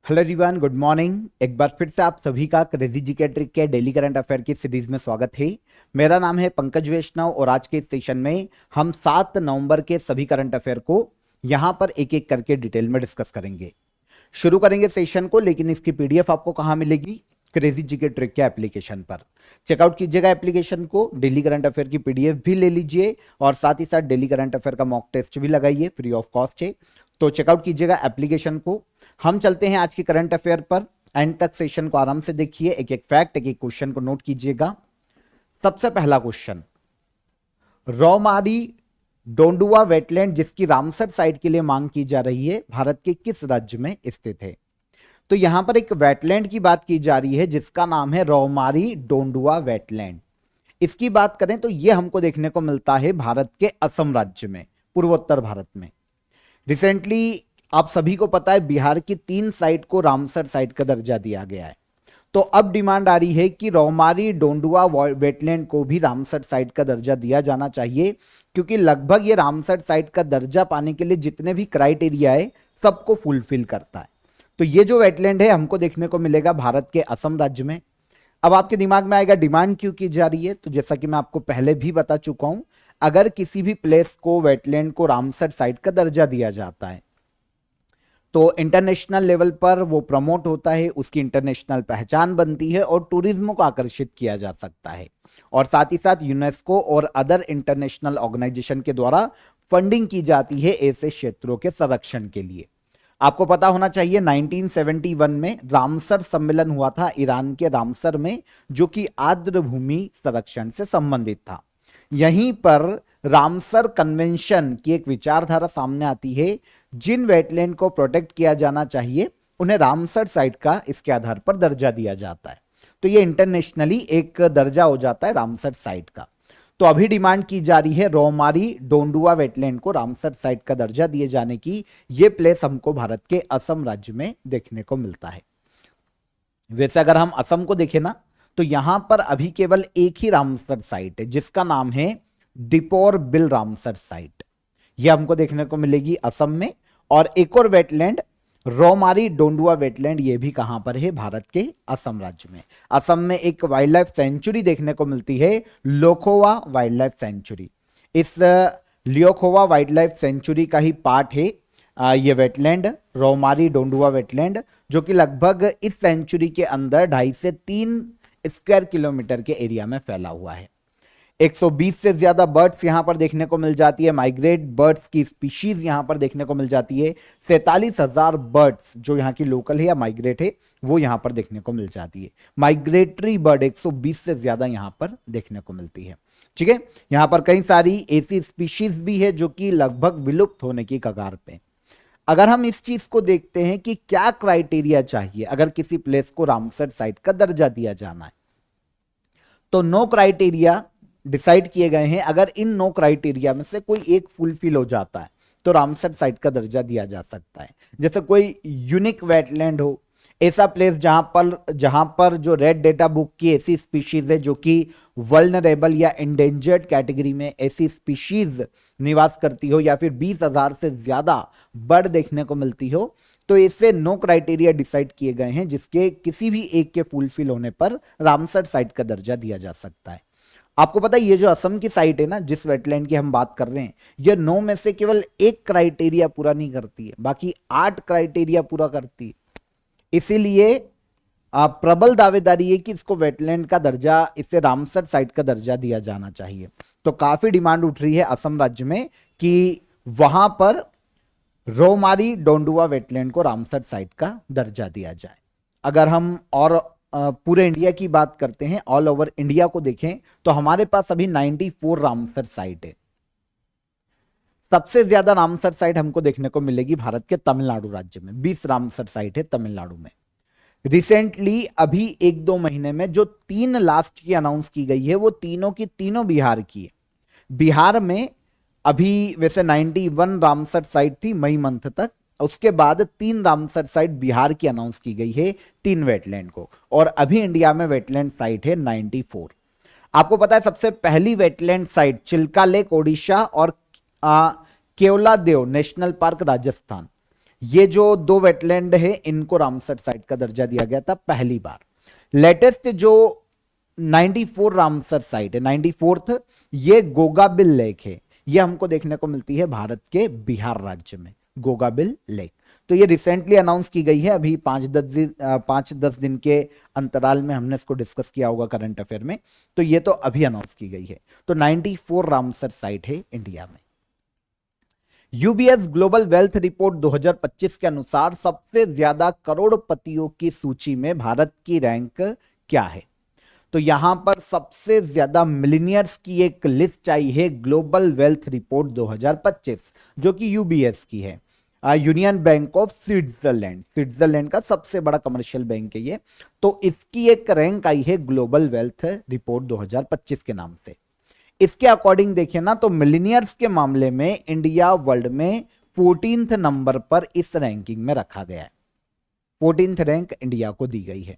Hello everyone, good morning. एक बार फिर से आप सभी का क्रेजी जीके ट्रिक के डेली करंट अफेयर की सीरीज में स्वागत है। मेरा नाम है पंकज वैष्णव और आज के इस सेशन में हम 7 नवंबर के सभी करंट अफेयर को यहां पर एक एक करके डिटेल में डिस्कस करेंगे। शुरू करेंगे सेशन को, लेकिन इसकी पीडीएफ आपको कहां मिलेगी? क्रेजी जीके ट्रिक के एप्लीकेशन पर चेकआउट कीजिएगा एप्लीकेशन को। डेली करंट अफेयर की पीडीएफ भी ले लीजिए और साथ ही साथ डेली करंट अफेयर का मॉक टेस्ट भी लगाइए, फ्री ऑफ कॉस्ट है। तो चेकआउट कीजिएगा एप्लीकेशन को। हम चलते हैं आज के करंट अफेयर पर। एंड तक सेशन को आराम से देखिए, एक एक फैक्ट, एक एक क्वेश्चन को नोट कीजिएगा। सबसे पहला क्वेश्चन, रौमारी डोंडुआ वेटलैंड जिसकी रामसर साइट के लिए मांग की जा रही है, भारत के किस राज्य में स्थित है? तो यहां पर एक वेटलैंड की बात की जा रही है जिसका नाम है रौमारी डोंडुआ वेटलैंड। इसकी बात करें तो यह हमको देखने को मिलता है भारत के असम राज्य में, पूर्वोत्तर भारत में। रिसेंटली आप सभी को पता है बिहार की 3 साइट को रामसर साइट का दर्जा दिया गया है। तो अब डिमांड आ रही है कि रौमारी डोंडुआ वेटलैंड को भी रामसर साइट का दर्जा दिया जाना चाहिए, क्योंकि लगभग ये रामसर साइट का दर्जा पाने के लिए जितने भी क्राइटेरिया है सबको फुलफिल करता है। तो ये जो वेटलैंड है हमको देखने को मिलेगा भारत के असम राज्य में। अब आपके दिमाग में आएगा डिमांड क्यों की जा रही है? तो जैसा कि मैं आपको पहले भी बता चुका हूं, अगर किसी भी प्लेस को, वेटलैंड को रामसर साइट का दर्जा दिया जाता है तो इंटरनेशनल लेवल पर वो प्रमोट होता है, उसकी इंटरनेशनल पहचान बनती है और टूरिज्म को आकर्षित किया जा सकता है। और साथ ही साथ यूनेस्को और अदर इंटरनेशनल ऑर्गेनाइजेशन के द्वारा फंडिंग की जाती है ऐसे क्षेत्रों के संरक्षण के लिए। आपको पता होना चाहिए 1971 में रामसर सम्मेलन हुआ था ईरान के रामसर में, जो कि आर्द्र भूमि संरक्षण से संबंधित था। यहीं पर रामसर कन्वेंशन की एक विचारधारा सामने आती है, जिन वेटलैंड को प्रोटेक्ट किया जाना चाहिए उन्हें रामसर साइट का इसके आधार पर दर्जा दिया जाता है। तो ये इंटरनेशनली एक दर्जा हो जाता है रामसर साइट का। तो अभी डिमांड की जा रही है रौमारी डोंडुआ वेटलैंड को रामसर साइट का दर्जा दिए जाने की। यह प्लेस हमको भारत के असम राज्य में देखने को मिलता है। वैसे अगर हम असम को देखें ना, तो यहां पर अभी केवल एक ही रामसर साइट है जिसका नाम है डिपोर बिल रामसर साइट। यह हमको देखने को मिलेगी असम में। और एक और वेटलैंड रौमारी डोंडुआ वेटलैंड, यह भी कहां पर है? भारत के असम राज्य में। असम में एक वाइल्ड लाइफ सेंचुरी देखने को मिलती है, लोखोवा वाइल्ड लाइफ सेंचुरी। इस लियोखोवा वाइल्ड लाइफ सेंचुरी का ही पार्ट है ये वेटलैंड, रौमारी डोंडुआ वेटलैंड, जो कि लगभग इस सेंचुरी के अंदर 2.5 से 3 स्क्वायर किलोमीटर के एरिया में फैला हुआ है। 120 से ज्यादा बर्ड्स यहां पर देखने को मिल जाती है, माइग्रेट बर्ड्स की स्पीशीज यहां पर देखने को मिल जाती है। 47,000 बर्ड्स जो यहां की लोकल है या माइग्रेट है वो यहां पर देखने को मिल जाती है। माइग्रेटरी बर्ड 120 से ज्यादा यहां पर देखने को मिलती है। ठीक है, यहां पर कई सारी ऐसी स्पीशीज भी है जो कि लगभग विलुप्त होने की कगार पे। अगर हम इस चीज को देखते हैं कि क्या क्राइटेरिया चाहिए अगर किसी प्लेस को रामसर साइट का दर्जा दिया जाना है, तो 9 क्राइटेरिया डिसाइड किए गए हैं। अगर इन 9 क्राइटेरिया में से कोई एक फुलफिल हो जाता है तो रामसर साइट का दर्जा दिया जा सकता है। जैसे कोई यूनिक वेटलैंड हो, ऐसा प्लेस जहां पर जो रेड डेटा बुक की ऐसी स्पीशीज है जो कि वल्नरेबल या इंडेंजर्ड कैटेगरी में ऐसी स्पीशीज निवास करती हो, या फिर 20,000 से ज्यादा बर्ड देखने को मिलती हो, तो इससे 9 क्राइटेरिया डिसाइड किए गए हैं जिसके किसी भी एक के फुलफिल होने पर रामसर साइट का दर्जा दिया जा सकता है। आपको पता है ये जो असम की साइट है ना, जिस वेटलैंड की हम बात कर रहे हैं, ये 9 में से केवल एक क्राइटेरिया पूरा नहीं करती है, बाकी 8 क्राइटेरिया पूरा करती है। इसीलिए प्रबल दावेदारी है कि इसको वेटलैंड का दर्जा, इससे रामसर साइट का दर्जा दिया जाना चाहिए। तो काफी डिमांड उठ रही है असम राज्य में कि वहां पर रौमारी डोंडुआ वेटलैंड को रामसर साइट का दर्जा दिया जाए। अगर हम और पूरे इंडिया की बात करते हैं, ऑल ओवर इंडिया को देखें, तो हमारे पास अभी 94 रामसर साइट है। सबसे ज्यादा रामसर साइट हमको देखने को मिलेगी भारत के तमिलनाडु राज्य में, 20 रामसर साइट है तमिलनाडु में। रिसेंटली अभी 1-2 महीने में जो 3 लास्ट की अनाउंस की गई है वो तीनों की तीनों बिहार की है। बिहार में अभी वैसे 91 रामसर साइट थी मई मंथ तक, उसके बाद 3 रामसर साइट बिहार की अनाउंस की गई है 3 वेटलैंड को, और अभी इंडिया में वेटलैंड साइट है 94। आपको पता है सबसे पहली wetland site Chilka lake Odisha और केवलादेव नेशनल पार्क राजस्थान, ये जो दो वेटलैंड है इनको रामसर साइट का दर्जा दिया गया था पहली बार। लेटेस्ट जो 94 रामसर साइट है, 94th, ये गोगाबिल लेक है। ये हमको देखने को मिलती है भारत के बिहार राज्य में, गोगाबिल लेक। तो ये रिसेंटली अनाउंस की गई है, अभी 5-10 दिन के अंतराल में हमने इसको डिस्कस किया होगा करंट अफेयर में। तो ये तो अभी अनाउंस की गई है। तो 94 रामसर साइट है इंडिया में। यूबीएस ग्लोबल वेल्थ रिपोर्ट 2025 के अनुसार सबसे ज्यादा करोड़पतियों की सूची में भारत की रैंक क्या है? तो यहां पर सबसे ज्यादा मिलीनियर्स की एक लिस्ट आई है ग्लोबल वेल्थ रिपोर्ट 2025, जो कि यूबीएस की है, union bank of Switzerland. Switzerland का सबसे बड़ा कमर्शियल बैंक है ये। तो इसकी एक रैंक आई है ग्लोबल वेल्थ रिपोर्ट 2025 के नाम से। इसके अकॉर्डिंग देखिए ना, तो मिलीनियर्स के मामले में इंडिया वर्ल्ड में 14th नंबर पर इस रैंकिंग में रखा गया है। 14th रैंक इंडिया को दी गई है।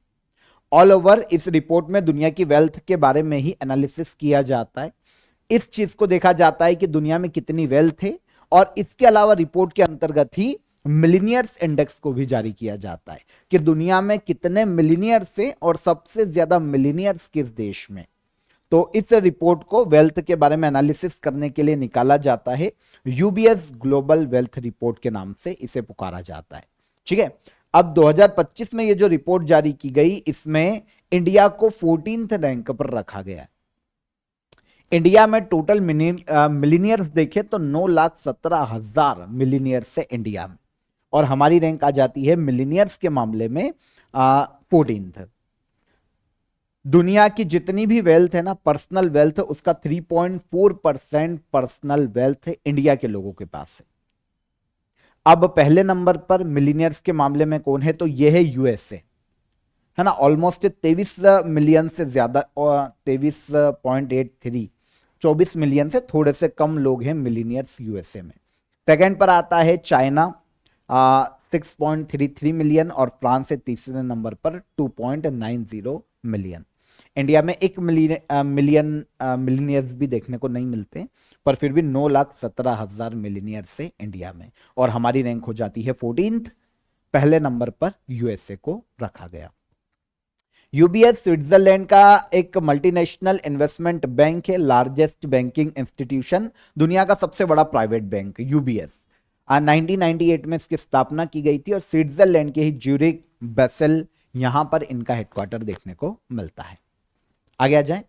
ऑल ओवर इस रिपोर्ट में दुनिया की वेल्थ के बारे में ही एनालिसिस किया जाता है। इस चीज को देखा जाता है कि दुनिया में कितनी वेल्थ है, और इसके अलावा रिपोर्ट के अंतर्गत ही मिलीनियर्स इंडेक्स को भी जारी किया जाता है कि दुनिया में कितने मिलीनियर्स है और सबसे ज्यादा मिलीनियर्स किस देश में। तो इस रिपोर्ट को वेल्थ के बारे में एनालिसिस करने के लिए निकाला जाता है। यूबीएस ग्लोबल वेल्थ रिपोर्ट के नाम से इसे पुकारा जाता है। ठीक है, अब 2025 में ये जो रिपोर्ट जारी की गई, इसमें इंडिया को 14th रैंक पर रखा गया है। इंडिया में टोटल मिलीनियर्स देखें तो 9,17,000 मिलीनियर्स है इंडिया में, और हमारी रैंक आ जाती है मिलीनियर्स के मामले में 14th। दुनिया की जितनी भी वेल्थ है ना, पर्सनल वेल्थ, उसका 3.4% पर्सनल वेल्थ है इंडिया के लोगों के पास है। अब पहले नंबर पर मिलीनियर्स के मामले में कौन है? तो यह है यूएसए, है ना। ऑलमोस्ट 23 मिलियन से ज्यादा, 23.83, 24 मिलियन से थोड़े से कम लोग हैं मिलीनियर्स यूएसए में। सेकंड पर आता है चाइना, 6.33 मिलियन, और फ्रांस है तीसरे नंबर पर 2.90 मिलियन। इंडिया में 1 मिलियन मिलीनियर्स भी देखने को नहीं मिलते, पर फिर भी 9,17,000 मिलीनियर्स से इंडिया में, और हमारी रैंक हो जाती है 14th। पहले नंबर पर यूएसए को रखा गया। यूबीएस स्विट्जरलैंड का एक मल्टीनेशनल इन्वेस्टमेंट बैंक है, लार्जेस्ट बैंकिंग इंस्टीट्यूशन, दुनिया का सबसे बड़ा प्राइवेट बैंक यूबीएस। 1998 में इसकी स्थापना की गई थी, और स्विट्जरलैंड के ही ज्यूरिक, बेसेल, यहां पर इनका हेडक्वार्टर देखने को मिलता है। आगे आ जाए।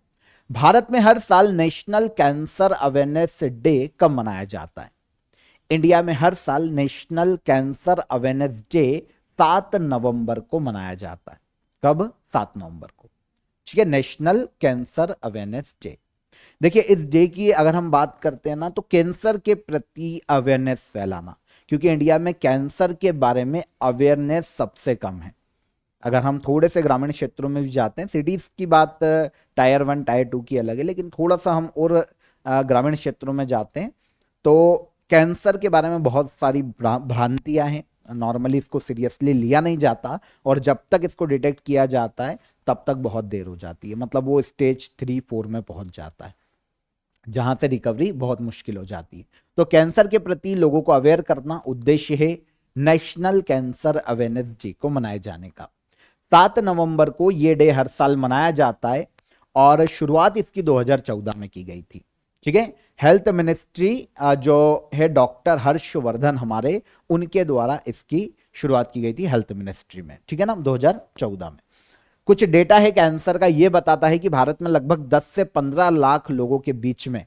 भारत में हर साल नेशनल कैंसर अवेयरनेस डे कब मनाया जाता है? इंडिया में हर साल नेशनल कैंसर अवेयरनेस डे 7 नवंबर को मनाया जाता है। कब? 7 नवंबर को। ठीक है, नेशनल कैंसर अवेयरनेस डे। देखिए, इस डे की अगर हम बात करते हैं ना, तो कैंसर के प्रति अवेयरनेस फैलाना, क्योंकि इंडिया में कैंसर के बारे में अवेयरनेस सबसे कम है। अगर हम थोड़े से ग्रामीण क्षेत्रों में भी जाते हैं, सिटीज की बात टायर 1 टायर 2 की अलग है, लेकिन थोड़ा सा हम और ग्रामीण क्षेत्रों में जाते हैं तो कैंसर के बारे में बहुत सारी भ्रांतियां हैं। नॉर्मली इसको सीरियसली लिया नहीं जाता, और जब तक इसको डिटेक्ट किया जाता है तब तक बहुत देर हो जाती है, मतलब वो स्टेज 3-4 में पहुंच जाता है, जहां से रिकवरी बहुत मुश्किल हो जाती है। तो कैंसर के प्रति लोगों को अवेयर करना उद्देश्य है नेशनल कैंसर अवेयरनेस डे को मनाए जाने का। 7 नवंबर को ये डे हर साल मनाया जाता है, और शुरुआत इसकी 2014 में की गई थी। ठीक है, हेल्थ मिनिस्ट्री जो है डॉक्टर हर्षवर्धन हमारे, उनके द्वारा इसकी शुरुआत की गई थी हेल्थ मिनिस्ट्री में। ठीक है ना, 2014 में। कुछ डेटा है कैंसर का, यह बताता है कि भारत में लगभग 10 से 15 लाख लोगों के बीच में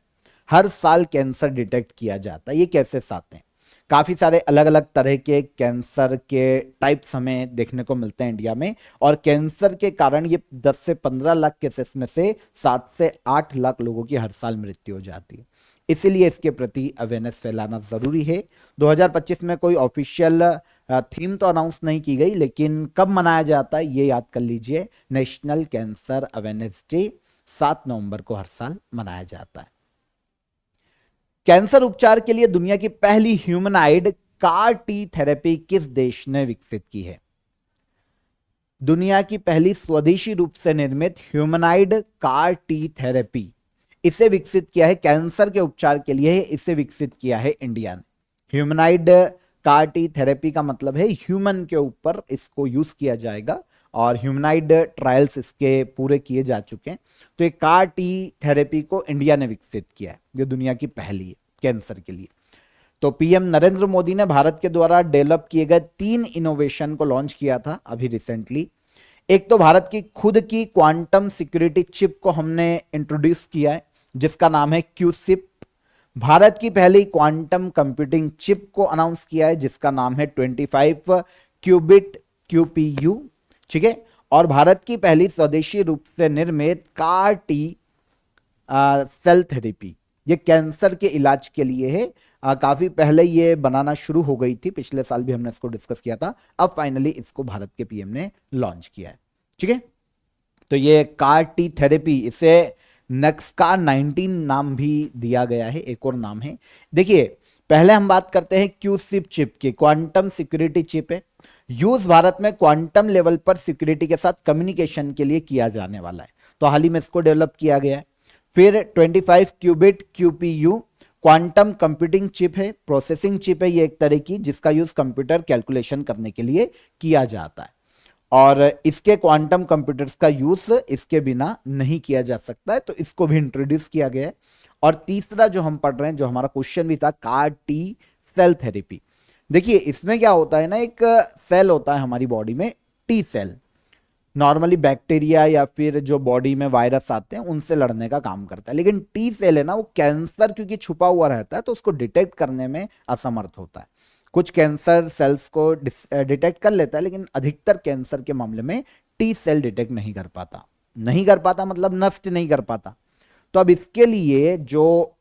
हर साल कैंसर डिटेक्ट किया जाता है। ये केसेस आते हैं, काफी सारे अलग अलग तरह के कैंसर के टाइप्स हमें देखने को मिलते हैं इंडिया में, और कैंसर के कारण ये 10 से 15 लाख केसेस में से 7 से 8 लाख लोगों की हर साल मृत्यु हो जाती है। इसीलिए इसके प्रति अवेयरनेस फैलाना जरूरी है। 2025 में कोई ऑफिशियल थीम तो अनाउंस नहीं की गई, लेकिन कब मनाया जाता है ये याद कर लीजिए, नेशनल कैंसर अवेयरनेस डे 7 नवंबर को हर साल मनाया जाता है। कैंसर उपचार के लिए दुनिया की पहली ह्यूमनाइड कार टी थेरेपी किस देश ने विकसित की है? दुनिया की पहली स्वदेशी रूप से निर्मित ह्यूमनाइड कार टी थेरेपी, इसे विकसित किया है कैंसर के उपचार के लिए, इसे विकसित किया है इंडिया ने। ह्यूमनाइड कार टी थेरेपी का मतलब है ह्यूमन के ऊपर इसको यूज किया जाएगा और ह्यूमनाइड ट्रायल्स इसके पूरे किए जा चुके हैं। तो ये कार टी थेरेपी को इंडिया ने विकसित किया है, ये दुनिया की पहली है कैंसर के लिए। तो पीएम नरेंद्र मोदी ने भारत के द्वारा डेवलप किए गए 3 इनोवेशन को लॉन्च किया था अभी रिसेंटली। एक तो भारत की खुद की क्वांटम सिक्योरिटी चिप को हमने इंट्रोड्यूस किया है जिसका नाम है क्यूसिप। भारत की पहली क्वांटम कंप्यूटिंग चिप को अनाउंस किया है जिसका नाम है 25 क्यूबिट क्यूपीयू, ठीक है। और भारत की पहली स्वदेशी रूप से निर्मित कार टी सेल थेरेपी, ये कैंसर के इलाज के लिए है। काफी पहले ये बनाना शुरू हो गई थी, पिछले साल भी हमने इसको डिस्कस किया था, अब फाइनली इसको भारत के पीएम ने लॉन्च किया है, ठीक है। तो ये कार टी थेरेपी, इसे नक्सका 19 नाम भी दिया गया है, एक और नाम है। देखिए पहले हम बात करते हैं क्यूसिप चिप की, क्वांटम सिक्योरिटी चिप है। यूज भारत में क्वांटम लेवल पर सिक्योरिटी के साथ कम्युनिकेशन के लिए किया जाने वाला है, तो हाल ही में इसको डेवलप किया गया है। फिर 25 क्यूबिट क्यूपीयू क्वांटम कंप्यूटिंग चिप है, प्रोसेसिंग चिप है ये एक तरह की, जिसका यूज कंप्यूटर कैलकुलेशन करने के लिए किया जाता है और इसके क्वांटम कंप्यूटर्स का यूज इसके बिना नहीं किया जा सकता है, तो इसको भी इंट्रोड्यूस किया गया है। और तीसरा जो हम पढ़ रहे हैं, जो हमारा क्वेश्चन भी था, कार टी सेल थेरेपी। देखिए इसमें क्या होता है ना, एक सेल होता है हमारी बॉडी में टी सेल, नॉर्मली बैक्टीरिया या फिर जो बॉडी में वायरस आते हैं उनसे लड़ने का काम करता है, लेकिन टी सेल है ना, वो कैंसर क्योंकि छुपा हुआ रहता है तो उसको डिटेक्ट करने में असमर्थ होता है। कुछ कैंसर सेल्स को डिटेक्ट कर लेता है, लेकिन अधिकतर कैंसर के मामले में टी सेल डिटेक्ट नहीं कर पाता, नहीं कर पाता मतलब नष्ट नहीं कर पाता। तो अब इसके लिए जो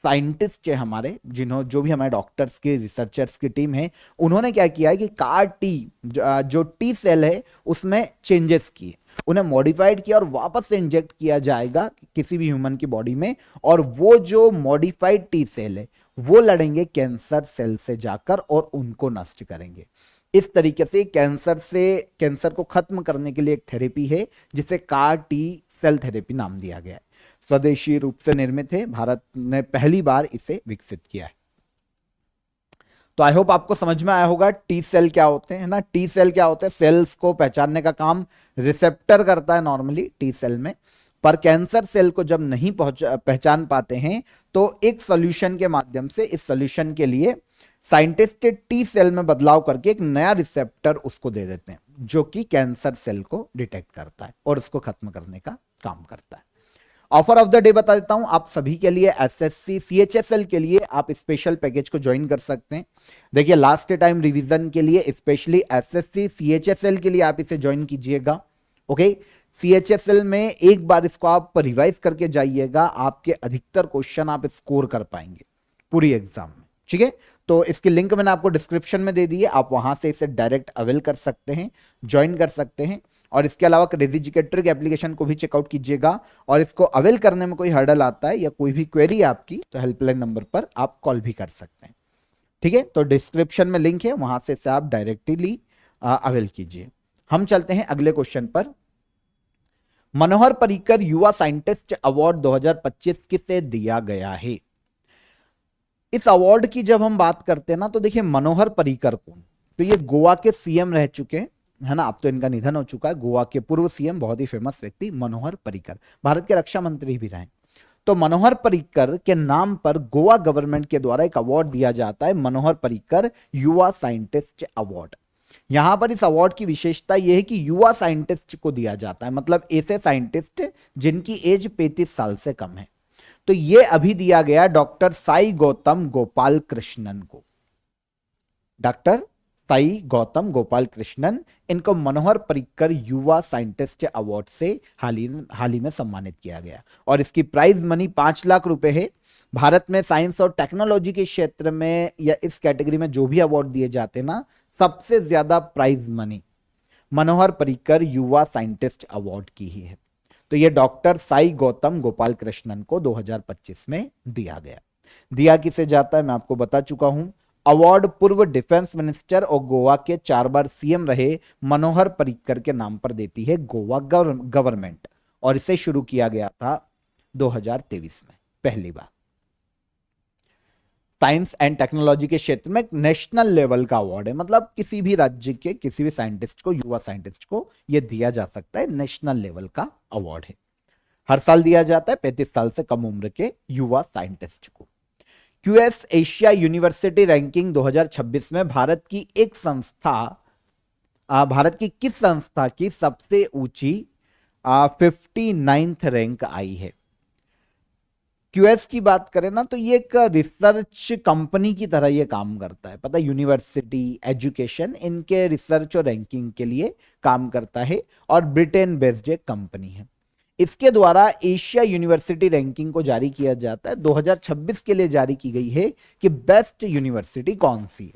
साइंटिस्ट है हमारे, जो भी हमारे डॉक्टर्स की रिसर्चर्स की टीम है, उन्होंने क्या किया है कि कार टी जो टी सेल है उसमें चेंजेस किए, उन्हें मॉडिफाइड किया और वापस से इंजेक्ट किया जाएगा किसी भी ह्यूमन की बॉडी में, और वो जो मॉडिफाइड टी सेल है वो लड़ेंगे कैंसर सेल से जाकर और उनको नष्ट करेंगे। इस तरीके से कैंसर को खत्म करने के लिए एक थेरेपी है जिसे कार टी सेल थेरेपी नाम दिया गया है। स्वदेशी रूप से निर्मित है, भारत ने पहली बार इसे विकसित किया है। तो आई होप आपको समझ में आया होगा टी सेल क्या होते हैं, ना। टी सेल क्या होते हैं, सेल्स को पहचानने का काम रिसेप्टर करता है नॉर्मली टी सेल में, पर कैंसर सेल को जब नहीं पहचान पाते हैं तो एक सॉल्यूशन के माध्यम से, इस सॉल्यूशन के लिए साइंटिस्ट टी सेल में बदलाव करके एक नया रिसेप्टर उसको दे देते हैं जो कि कैंसर सेल को डिटेक्ट करता है और उसको खत्म करने का काम करता है। ऑफर ऑफ द डे बता देता हूं आप सभी के लिए, एसएससी सीएचएसएल के लिए आप स्पेशल पैकेज को ज्वाइन कर सकते हैं। देखिए लास्ट टाइम रिवीजन के लिए, स्पेशली एसएससी सीएचएसएल के लिए आप इसे ज्वाइन कीजिएगा, ओके। सीएचएसएल में एक बार इसको आप रिवाइज करके जाइएगा, आपके अधिकतर क्वेश्चन आप स्कोर कर पाएंगे पूरी एग्जाम में, ठीक है। तो इसकी लिंक मैंने आपको डिस्क्रिप्शन में दे दी है, आप वहां से इसे डायरेक्ट अवेल कर सकते हैं, ज्वाइन कर सकते हैं। और इसके अलावा क्रेजी जीके ट्रिक एप्लीकेशन को भी चेकआउट कीजिएगा, और इसको अवेल करने में कोई हर्डल आता है या कोई भी क्वेरी आपकी, तो हेल्पलाइन नंबर पर आप कॉल भी कर सकते हैं, ठीक है। तो डिस्क्रिप्शन में लिंक है, वहां से इसे आप डायरेक्टली अवेल कीजिए। हम चलते हैं अगले क्वेश्चन पर। मनोहर पर्रिकर युवा साइंटिस्ट अवार्ड 2025 किसे दिया गया है? इस अवार्ड की जब हम बात करते हैं ना, तो देखिए मनोहर पर्रिकर कौन, तो ये गोवा के सीएम रह चुके हैं, है ना। अब तो इनका निधन हो चुका है। गोवा के पूर्व सीएम, बहुत ही फेमस व्यक्ति मनोहर पर्रिकर, भारत के रक्षा मंत्री भी रहे। तो मनोहर पर्रिकर के नाम पर गोवा गवर्नमेंट के द्वारा एक अवार्ड दिया जाता है, मनोहर पर्रिकर युवा साइंटिस्ट अवार्ड। यहां पर इस अवार्ड की विशेषता यह है कि युवा साइंटिस्ट को दिया जाता है, मतलब ऐसे साइंटिस्ट जिनकी एज 35 साल से कम है। तो यह अभी दिया गया डॉक्टर साई गौतम गोपाल कृष्णन को, डॉक्टर साई गौतम गोपाल कृष्णन, इनको मनोहर पर्रिकर युवा साइंटिस्ट अवार्ड से हाल ही में सम्मानित किया गया, और इसकी प्राइज मनी 5 लाख रुपए है। भारत में साइंस और टेक्नोलॉजी के क्षेत्र में या इस कैटेगरी में जो भी अवार्ड दिए जाते हैं ना, सबसे ज्यादा प्राइज मनी मनोहर पर्रिकर युवा साइंटिस्ट अवार्ड की ही है। तो यह डॉक्टर साई गौतम गोपाल कृष्णन को 2025 में दिया गया। दिया किसे जाता है मैं आपको बता चुका हूं। अवार्ड पूर्व डिफेंस मिनिस्टर और गोवा के 4 बार सीएम रहे मनोहर पर्रिकर के नाम पर देती है गोवा गवर्नमेंट, और इसे शुरू किया गया था 2023 में पहली बार। साइंस एंड टेक्नोलॉजी के क्षेत्र में एक नेशनल लेवल का अवार्ड है, मतलब किसी भी राज्य के किसी भी साइंटिस्ट को, युवा साइंटिस्ट को यह दिया जा सकता है, नेशनल लेवल का अवार्ड है। हर साल दिया जाता है 35 साल से कम उम्र के युवा साइंटिस्ट को। क्यूएस एशिया यूनिवर्सिटी रैंकिंग 2026 में भारत की एक संस्था, भारत की किस संस्था की सबसे ऊंची 59th रैंक आई है? क्यूएस की बात करें ना तो ये एक रिसर्च कंपनी की तरह ये काम करता है, पता है, यूनिवर्सिटी, एजुकेशन, इनके रिसर्च और रैंकिंग के लिए काम करता है और ब्रिटेन बेस्ड एक कंपनी है। इसके द्वारा एशिया यूनिवर्सिटी रैंकिंग को जारी किया जाता है। 2026 के लिए जारी की गई है कि बेस्ट यूनिवर्सिटी कौन सी है।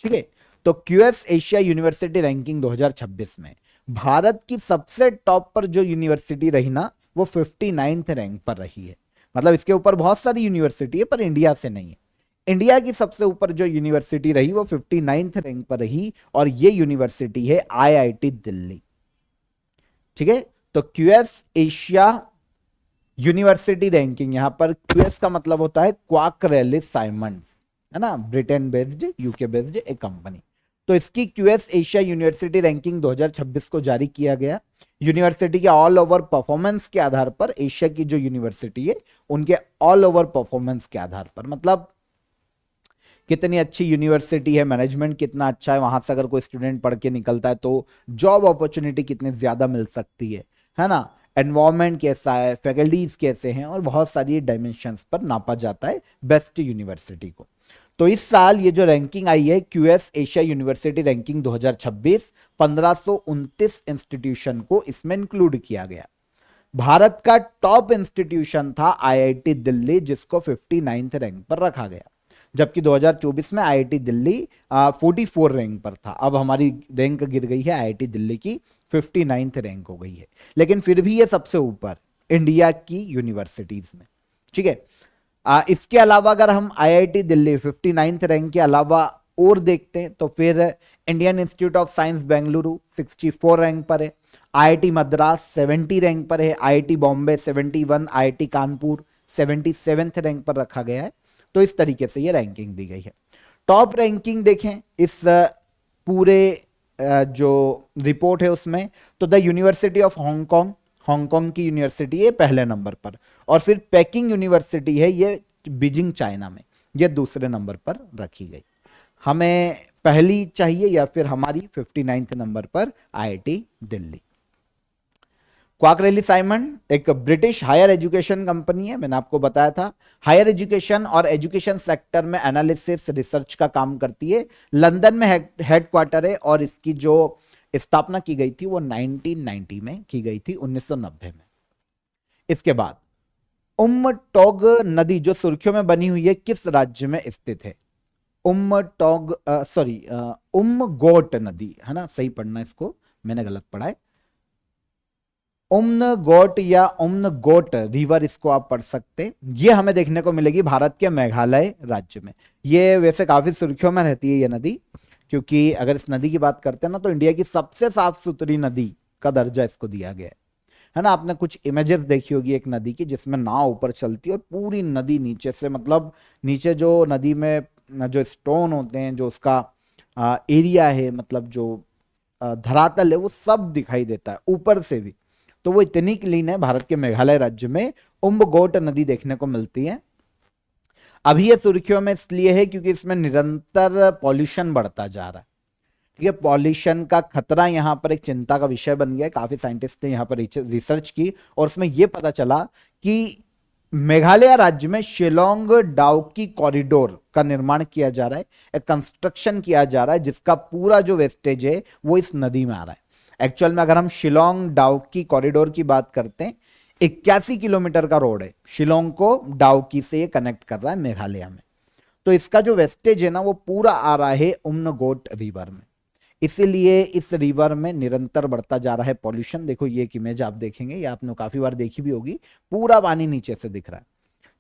ठीक है, तो क्यूएस एशिया यूनिवर्सिटी रैंकिंग 2026 में भारत की सबसे टॉप पर जो यूनिवर्सिटी रही ना, वो 59th रैंक पर रही है। मतलब इसके ऊपर बहुत सारी यूनिवर्सिटी है पर इंडिया से नहीं है। इंडिया की सबसे ऊपर जो यूनिवर्सिटी रही वो 59th रैंक पर रही और ये यूनिवर्सिटी है आईआईटी दिल्ली। ठीक है, तो क्यूएस एशिया यूनिवर्सिटी रैंकिंग, यहां पर क्यूएस का मतलब होता है क्वार्क-रैले साइमंड्स, है ना, ब्रिटेन बेस्ड, यूके बेस्ड एक कंपनी। तो इसकी क्यूएस एशिया यूनिवर्सिटी रैंकिंग 2026 को जारी किया गया। यूनिवर्सिटी के ऑल ओवर परफॉर्मेंस के आधार पर, एशिया की जो यूनिवर्सिटी है उनके ऑल ओवर परफॉर्मेंस के आधार पर, मतलब कितनी अच्छी यूनिवर्सिटी है, मैनेजमेंट कितना अच्छा है, वहां से अगर कोई स्टूडेंट पढ़ के निकलता है तो जॉब अपॉर्चुनिटी कितनी ज्यादा मिल सकती है ना, एनवायरमेंट कैसा है, फैकल्टीज कैसे हैं, और बहुत सारी डायमेंशंस पर नापा जाता है बेस्ट यूनिवर्सिटी को। तो इस साल ये जो रैंकिंग आई है QS Asia university ranking 2026, 1529 institution को इसमें इंक्लूड किया गया। भारत का टॉप इंस्टीट्यूशन था आईआईटी दिल्ली, जिसको 59th रैंक पर रखा गया, जबकि 2024 में आईआईटी दिल्ली 44 रैंक पर था। अब हमारी रैंक गिर गई है, आईआईटी दिल्ली की 59th रैंक हो गई है, लेकिन फिर भी ये सबसे ऊपर इंडिया की यूनिवर्सिटीज में। ठीक है, इसके अलावा अगर हम आईआईटी दिल्ली 59th रैंक के अलावा और देखते हैं तो फिर Indian institute of science Bengaluru 64 rank पर है, आईआईटी मद्रास 70 रैंक पर है, IIT Bombay 71, IIT Kanpur 77th rank पर रखा गया है। तो इस तरीके से ये रैंकिंग दी गई है। टॉप रैंकिंग देखें इस पूरे जो रिपोर्ट है उसमें, तो the university of Hong Kong, Hong Kong की यूनिवर्सिटी है पहले नंबर पर, और फिर पेकिंग यूनिवर्सिटी है ये बीजिंग चाइना में, ये दूसरे नंबर पर रखी गई। हमें पहली चाहिए या फिर हमारी 59th नंबर पर आईआईटी दिल्ली। क्वार्क-रैले साइमंड एक ब्रिटिश हायर एजुकेशन कंपनी है, मैंने आपको बताया था, हायर एजुकेशन और एजुकेशन सेक्टर में एनालिसिस रिसर्च का काम करती है। लंदन में हेडक्वार्टर है और इसकी जो स्थापना की गई थी वो 1990 में की गई थी, 1990 में। इसके बाद उमटोग नदी जो सुर्खियों में बनी हुई है किस राज्य में स्थित है? उमगोट नदी, है ना, सही पढ़ना इसको, मैंने गलत पढ़ा है। उम्नगोट या उम्नगोट रिवर इसको आप पढ़ सकते हैं। ये हमें देखने को मिलेगी भारत के मेघालय राज्य में। ये वैसे काफी सुर्खियों में रहती है ये नदी, क्योंकि अगर इस नदी की बात करते हैं ना तो इंडिया की सबसे साफ सुथरी नदी का दर्जा इसको दिया गया है ना। आपने कुछ इमेजेस देखी होगी एक नदी की जिसमें नाव ऊपर चलती है और पूरी नदी नीचे से, मतलब नीचे जो नदी में जो स्टोन होते हैं, जो उसका एरिया है, मतलब जो धरातल है, वो सब दिखाई देता है ऊपर से भी। तो वो इतनी क्लीन है, भारत के मेघालय राज्य में उम्बगोट नदी देखने को मिलती है। अभी ये सुर्खियों में इसलिए है क्योंकि इसमें निरंतर पॉल्यूशन बढ़ता जा रहा है। ठीक है, पॉल्यूशन का खतरा यहाँ पर एक चिंता का विषय बन गया है। काफी साइंटिस्ट ने यहाँ पर रिसर्च की और उसमें यह पता चला कि मेघालय राज्य में शिलोंग डाउकी कॉरिडोर का निर्माण किया जा रहा है, एक कंस्ट्रक्शन किया जा रहा है, जिसका पूरा जो वेस्टेज है वो इस नदी में आ रहा है। एक्चुअल में अगर हम शिलोंग डाउकी कॉरिडोर की बात करते हैं, 81 किलोमीटर का रोड है, शिलोंग को डाउकी से ये कनेक्ट कर रहा है मेघालय में। तो इसका जो वेस्टेज है ना वो पूरा आ रहा है उम्नगोट रिवर में, इसीलिए इस रिवर में निरंतर बढ़ता जा रहा है पॉल्यूशन। देखो ये एक इमेज आप देखेंगे, ये आपने काफी बार देखी भी होगी, पूरा पानी नीचे से दिख रहा है।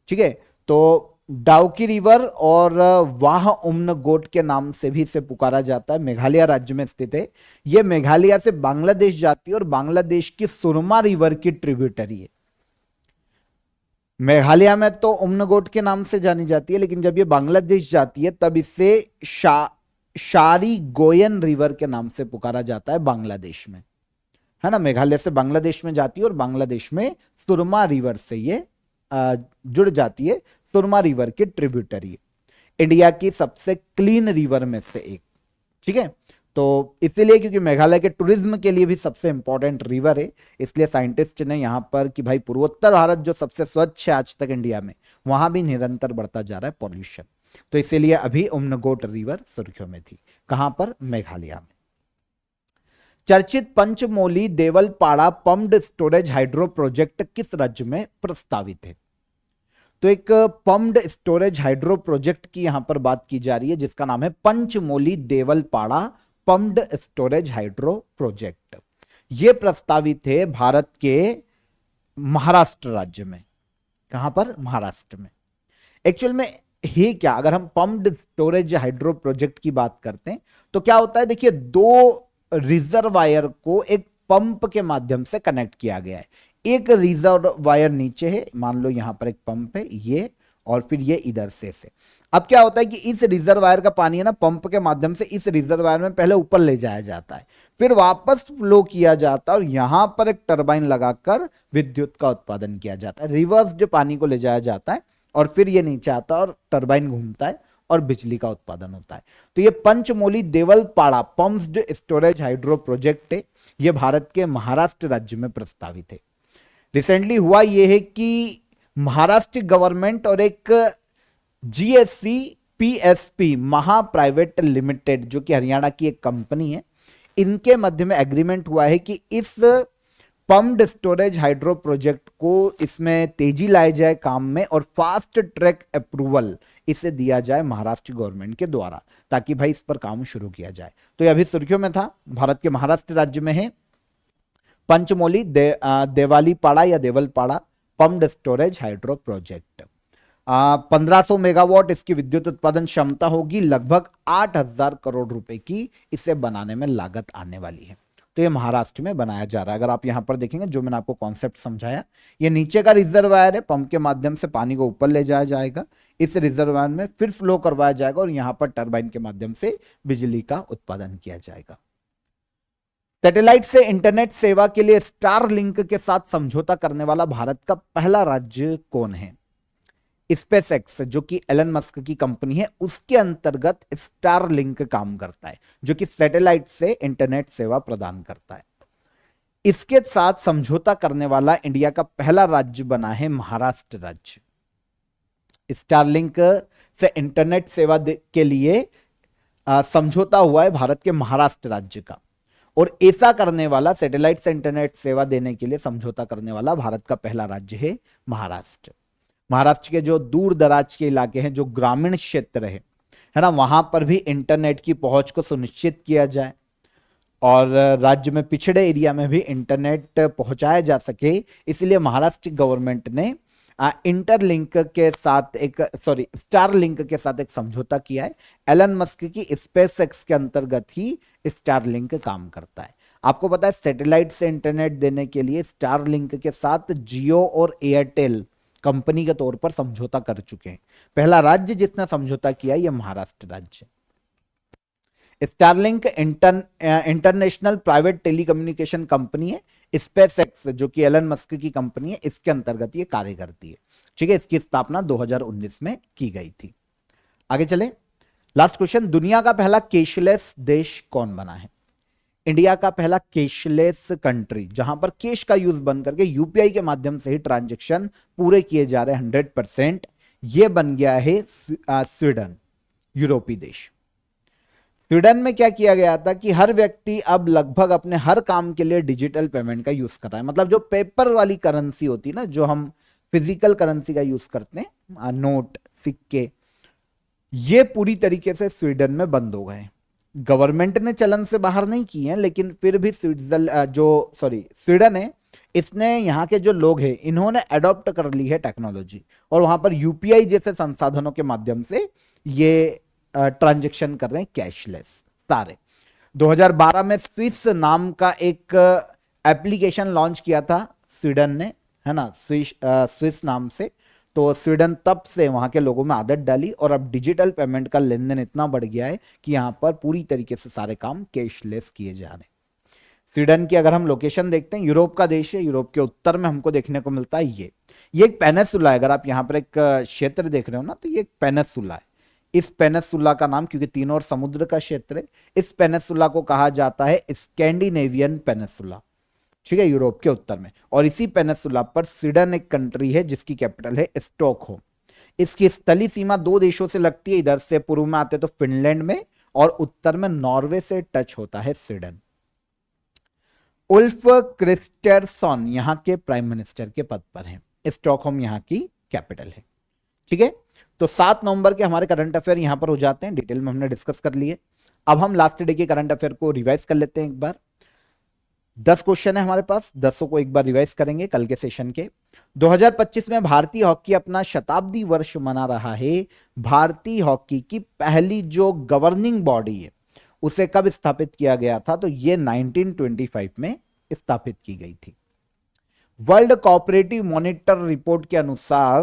ठीक है, तो डाउकी रिवर और वाह उम्नगोट के नाम से भी इसे पुकारा जाता है, मेघालय राज्य में स्थित है। यह मेघालय से बांग्लादेश जाती है और बांग्लादेश की सुरमा रिवर की ट्रिब्यूटरी है। मेघालय में तो उमनगोट के नाम से जानी जाती है, लेकिन जब ये बांग्लादेश जाती है तब इसे शारी गोयन रिवर के नाम से पुकारा जाता है बांग्लादेश में, है ना। मेघालय से बांग्लादेश में जाती है और बांग्लादेश में सुरमा रिवर से ये जुड़ जाती है। सुरमा रिवर की ट्रिब्यूटरी, इंडिया की सबसे क्लीन रिवर में से एक, ठीक है। तो इसीलिए क्योंकि मेघालय के टूरिज्म के लिए भी सबसे इंपॉर्टेंट रिवर है, इसलिए साइंटिस्ट ने यहां पर कि भाई पूर्वोत्तर भारत जो सबसे स्वच्छ है आज तक इंडिया में, वहां भी निरंतर बढ़ता जा रहा है पॉल्यूशन, तो इसीलिए अभी उमनगोट रिवर सुर्खियों में थी। कहां पर? मेघालय में। चर्चित पंचमोली देवलपाड़ा पम्प्ड स्टोरेज हाइड्रो प्रोजेक्ट किस राज्य में प्रस्तावित है? तो एक पम्प्ड स्टोरेज हाइड्रो प्रोजेक्ट की यहां पर बात की जा रही है, जिसका नाम है पंचमोली देवलपाड़ा पम्प्ड स्टोरेज हाइड्रो प्रोजेक्ट। यह प्रस्तावित है भारत के महाराष्ट्र राज्य में। कहां पर? महाराष्ट्र में। एक्चुअल में है क्या, अगर हम पम्प्ड स्टोरेज हाइड्रो प्रोजेक्ट की बात करते हैं तो क्या होता है, देखिए दो रिजर्वायर को एक पंप के माध्यम से कनेक्ट किया गया है। एक रिजर्वायर नीचे है, मान लो यहां पर एक पंप है ये, और फिर ये इधर से। अब क्या होता है कि इस रिजर्वायर का पानी है ना, पंप के माध्यम से इस रिजर्वायर में पहले ऊपर ले जाया जाता है, फिर वापस फ्लो किया जाता है और यहां पर एक टरबाइन लगाकर विद्युत का उत्पादन किया जाता है। रिवर्स जो पानी को ले जाया जाता है और फिर ये नीचे आता है और टरबाइन घूमता है और बिजली का उत्पादन होता है। तो ये पंचमोली देवलपाड़ा पम्प्ड स्टोरेज हाइड्रो प्रोजेक्ट है, ये भारत के महाराष्ट्र राज्य में प्रस्तावित है। रिसेंटली हुआ यह है कि महाराष्ट्र गवर्नमेंट और एक जीएससी पीएसपी महा प्राइवेट लिमिटेड, जो कि हरियाणा की एक कंपनी है, इनके मध्य में एग्रीमेंट हुआ है कि इस पम्प्ड स्टोरेज हाइड्रो प्रोजेक्ट को इसमें तेजी लाई जाए काम में, और फास्ट ट्रैक अप्रूवल इसे दिया जाए महाराष्ट्र गवर्नमेंट के द्वारा, ताकि भाई इस पर काम शुरू किया जाए। तो ये अभी सुर्खियों में था, भारत के महाराष्ट्र राज्य में है पंचमोली देवालीपाड़ा या Devalpada pumped storage hydro project. 1500 megawatt इसकी विद्युत उत्पादन क्षमता होगी, लगभग 8000 करोड़ रुपए की इसे बनाने में लागत आने वाली है। तो ये महाराष्ट्र में बनाया जा रहा है। अगर आप यहां पर देखेंगे, जो मैंने आपको कॉन्सेप्ट समझाया, ये नीचे का रिजर्वायर है, पंप के माध्यम से पानी को ऊपर ले जाया जाएगा, इस रिजर्वायर में फिर फ्लो करवाया जाएगा और यहां पर टरबाइन के माध्यम से बिजली का उत्पादन किया जाएगा। सैटेलाइट से इंटरनेट सेवा के लिए स्टारलिंक के साथ समझौता करने वाला भारत का पहला राज्य कौन है? स्पेसएक्स, जो कि एलन मस्क की कंपनी है, उसके अंतर्गत स्टारलिंक काम करता है, जो कि सैटेलाइट से इंटरनेट सेवा प्रदान करता है। इसके साथ समझौता करने वाला इंडिया का पहला राज्य बना है महाराष्ट्र राज्य। स्टारलिंक से इंटरनेट सेवा के लिए समझौता हुआ है भारत के महाराष्ट्र राज्य का, और ऐसा करने वाला, सैटेलाइट से इंटरनेट सेवा देने के लिए समझौता करने वाला भारत का पहला राज्य है महाराष्ट्र। महाराष्ट्र के जो दूर दराज के इलाके हैं, जो ग्रामीण क्षेत्र है ना, वहां पर भी इंटरनेट की पहुंच को सुनिश्चित किया जाए और राज्य में पिछड़े एरिया में भी इंटरनेट पहुंचाया जा सके, इसलिए महाराष्ट्र गवर्नमेंट ने इंटरलिंक के साथ स्टारलिंक के साथ एक समझौता किया है। एलन मस्क की स्पेसएक्स के अंतर्गत ही स्टारलिंक काम करता है। आपको पता है सैटेलाइट से इंटरनेट देने के लिए स्टारलिंक के साथ जियो और एयरटेल कंपनी के तौर पर समझौता कर चुके हैं। पहला राज्य जिसने समझौता किया यह महाराष्ट्र राज्य। Starlink international private telecommunication company है। स्पेसएक्स, जो कि एलन मस्क की कंपनी है, इसके अंतर्गत ये कार्य करती है। ठीक है, इसकी स्थापना 2019 में की गई थी। आगे चले, लास्ट क्वेश्चन, दुनिया का पहला कैशलेस देश कौन बना है? इंडिया का पहला कैशलेस कंट्री, जहां पर कैश का यूज बन करके यूपीआई के माध्यम से ही ट्रांजैक्शन पूरे किए जा रहे हैं 100%, ये बन गया है स्वीडन, यूरोपीय देश। स्वीडन में क्या किया गया था कि हर व्यक्ति अब लगभग अपने हर काम के लिए डिजिटल पेमेंट का यूज कर रहा है। मतलब जो पेपर वाली करेंसी होती है ना, जो हम फिजिकल करेंसी का यूज करते हैं, नोट, सिक्के, ये पूरी तरीके से स्वीडन में बंद हो गए। गवर्नमेंट ने चलन से बाहर नहीं किए हैं, लेकिन फिर भी स्वीडन है, इसने यहाँ के जो लोग हैं इन्होंने अडॉप्ट कर ली है टेक्नोलॉजी, और वहां पर यूपीआई जैसे संसाधनों के माध्यम से ये ट्रांजैक्शन कर रहे हैं कैशलेस सारे। 2012 में स्विस नाम का एक एप्लीकेशन लॉन्च किया था स्वीडन ने, है ना, स्विस नाम से, तो स्वीडन तब से वहां के लोगों में आदत डाली और अब डिजिटल पेमेंट का लेन देन इतना बढ़ गया है कि यहां पर पूरी तरीके से सारे काम कैशलेस किए जा रहे हैं। स्वीडन की अगर हम लोकेशन देखते हैं, यूरोप का देश है, यूरोप के उत्तर में हमको देखने को मिलता है ये एक पेनिसुला है। अगर आप यहाँ पर एक क्षेत्र देख रहे हो ना, तो ये एक पेनिसुला है। इस पेनिसुला का नाम, क्योंकि तीनों ओर समुद्र का क्षेत्र है, इस पेनिसुला को कहा जाता है स्कैंडिनेवियन पेनिसुला, ठीक है, यूरोप के उत्तर में। और इसी पेनिसुला पर स्वीडन एक कंट्री है जिसकी कैपिटल है स्टॉकहोम। इसकी स्थलीय सीमा दो देशों से लगती है, इधर से पूर्व में आते तो फिनलैंड में, और उत्तर में नॉर्वे से टच होता है स्वीडन। उल्फ क्रिस्टरसन यहां के प्राइम मिनिस्टर के पद पर हैं। स्टॉकहोम यहां की कैपिटल है, ठीक है। तो 7 नवंबर के हमारे करंट अफेयर यहां पर हो जाते हैं, डिटेल में हमने डिस्कस कर लिए। अब हम लास्ट डे के करंट अफेयर को रिवाइज कर लेते हैं एक बार। 10 क्वेश्चन है हमारे पास, 10 को एक बार रिवाइज करेंगे कल के सेशन के। 2025 में भारतीय हॉकी अपना शताब्दी वर्ष मना रहा है। भारतीय हॉकी की पहली जो गवर्निंग बॉडी है उसे कब स्थापित किया गया था? तो ये 1925 में स्थापित की गई थी। वर्ल्ड कोऑपरेटिव मॉनिटर रिपोर्ट के अनुसार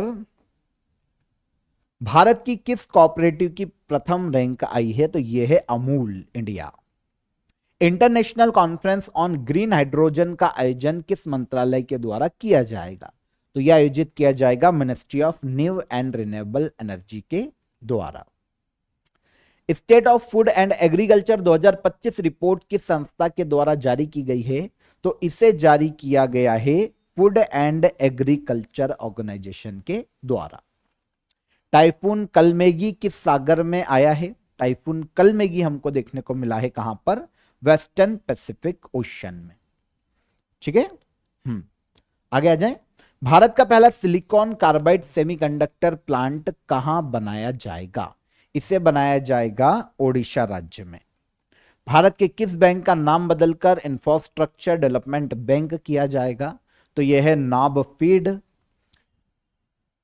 भारत की किस कोऑपरेटिव की प्रथम रैंक आई है? तो यह है Amul India. International conference on green hydrogen का आयोजन किस मंत्रालय के द्वारा किया जाएगा? तो यह आयोजित किया जाएगा ministry of new and renewable energy के द्वारा। State of food and agriculture 2025 report किस संस्था के द्वारा जारी की गई है? तो इसे जारी किया गया है फूड एंड एग्रीकल्चर ऑर्गेनाइजेशन के द्वारा। टाइफून कलमेगी किस सागर में आया है? टाइफून कलमेगी हमको देखने को मिला है कहां पर? वेस्टर्न पैसिफिक ओशन में, ठीक है। आगे आ जाए। भारत का पहला सिलिकॉन कार्बाइड सेमीकंडक्टर प्लांट कहां बनाया जाएगा? इसे बनाया जाएगा ओडिशा राज्य में। भारत के किस बैंक का नाम बदलकर इंफ्रास्ट्रक्चर डेवलपमेंट बैंक किया जाएगा? तो यह है नाबफीड।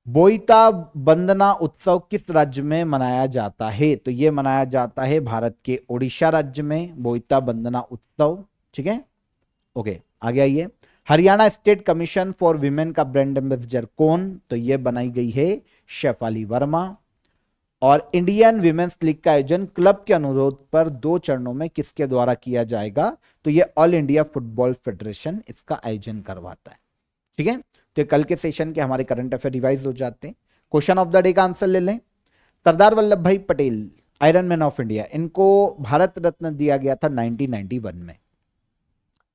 बोईता बंदना उत्सव किस राज्य में मनाया जाता है? तो यह मनाया जाता है भारत के ओडिशा राज्य में, बोईता बंदना उत्सव, ठीक है। ओके, आगे आइए। Haryana state commission for women का ब्रांड एम्बेसडर कौन? तो यह बनाई गई है शेफाली वर्मा। और इंडियन विमेन्स लीग का आयोजन क्लब के अनुरोध पर 2 चरणों में किसके द्वारा किया जाएगा? तो यह ऑल इंडिया फुटबॉल फेडरेशन इसका आयोजन करवाता है, ठीक है। तो कल के सेशन के हमारे करंट अफेयर रिवाइज हो जाते हैं। क्वेश्चन ऑफ द डे का आंसर ले लें। सरदार वल्लभ भाई Patel, iron man of India, इनको भारत रत्न दिया गया था 1991 में,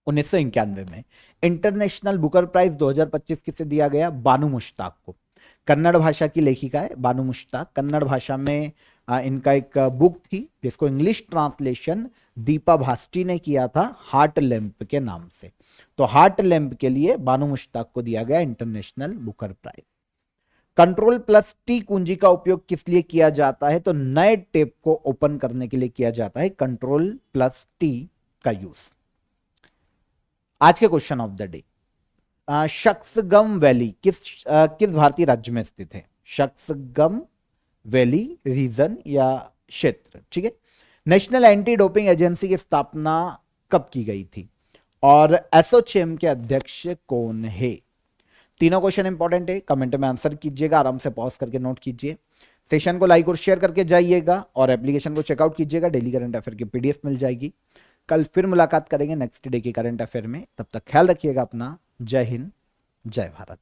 1991 में। इंटरनेशनल बुकर प्राइज 2025 किसे दिया गया? बानू मुश्ताक को। कन्नड़ भाषा की लेखिका है बानू मुश्ताक। कन्नड़ भाषा में इनका एक बुक थी जिसको इंग्लिश ट्रांसलेशन दीपा भास्टी ने किया था हार्ट लैंप के नाम से। तो हार्ट लैंप के लिए बानू मुश्ताक को दिया गया international Booker prize. Control plus T कुंजी का उपयोग किस लिए किया जाता है? तो नए टेप को ओपन करने के लिए किया जाता है कंट्रोल प्लस टी का यूज। आज के question of the day, Shaksgam valley किस भारतीय राज्य में स्थित है? शक्सगम वैली रीजन या क्षेत्र, ठीक है। नेशनल एंटी डोपिंग एजेंसी की स्थापना कब की गई थी? और एसोचेम के अध्यक्ष कौन है? तीनों क्वेश्चन इंपॉर्टेंट है, कमेंट में आंसर कीजिएगा, आराम से पॉज करके नोट कीजिए। सेशन को लाइक और शेयर करके जाइएगा और एप्लीकेशन को चेकआउट कीजिएगा, डेली करंट अफेयर की पीडीएफ मिल जाएगी। कल फिर मुलाकात करेंगे नेक्स्ट डे के करंट अफेयर में, तब तक ख्याल रखिएगा अपना। जय हिंद, जय भारत।